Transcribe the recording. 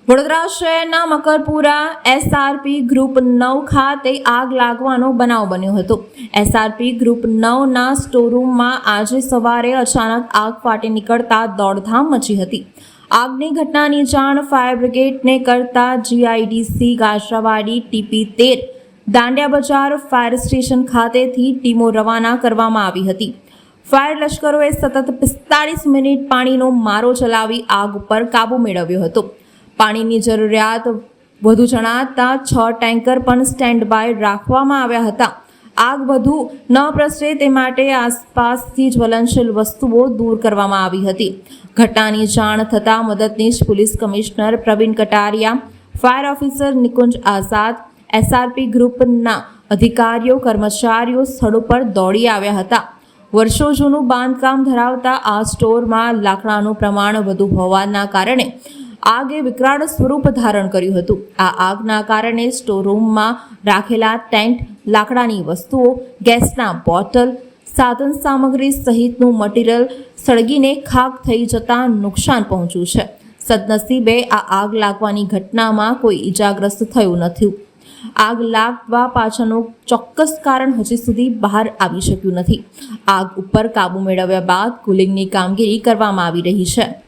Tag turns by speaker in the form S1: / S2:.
S1: વડોદરા શહેરના Makarpura SRP group 9 ખાતે આગ લાગવાનો બનાવ બન્યો હતો। એસઆરપી ગ્રુપ 9ના સ્ટોરરૂમમાં આજે સવારે અચાનક આગ ફાટી નીકળતા દોડધામ મચી હતી। આગની ઘટનાની જાણ ફાયર બ્રિગેડને કરતા જીઆઈડીસી ગાજરાવાડી TP13 દાંડિયા બજાર ફાયર સ્ટેશન ખાતેથી ટીમો રવાના કરવામાં આવી હતી। ફાયર લશ્કરોએ સતત 45 મિનિટ પાણીનો મારો ચલાવી આગ ઉપર કાબૂ મેળવ્યો હતો। પાણીની જરૂરિયાત વધુ જણાતા 6 ટેન્કર પણ સ્ટેન્ડ બાય રાખવામાં આવ્યા હતા। આગ વધુ ન પ્રસરે તે માટે આસપાસથી જ્વલનશીલ વસ્તુઓ દૂર કરવામાં આવી હતી। ઘટનાની જાણ થતાં મદદનીશ police commissioner Pravin Kataria, fire officer Nikunj Azad, SRP ગ્રુપના અધિકારીઓ કર્મચારીઓ સ્થળ ઉપર દોડી આવ્યા હતા। વર્ષો જૂનું બાંધકામ ધરાવતા આ સ્ટોરમાં લાકડાનું પ્રમાણ વધુ હોવાના કારણે આગે વિકરાળ સ્વરૂપ ધારણ કર્યું હતું। આ આગના કારણે સ્ટોરરૂમમાં રાખેલા ટેન્ટ, લાકડાની વસ્તુઓ, ગેસના બોટલ, સાધન સામગ્રી સહિતનું મટીરીયલ સળગીને ખાખ થઈ જતા નુકસાન પહોંચ્યું છે। સદનસીબે આ આગ લાગવાની ઘટનામાં કોઈ ઈજાગ્રસ્ત થયું નથી। આગ લાગવા પાછળનું ચોક્કસ કારણ હજી સુધી બહાર આવી શક્યું નથી। આગ ઉપર કાબૂ મેળવ્યા બાદ કુલિંગની કામગીરી કરવામાં આવી રહી છે।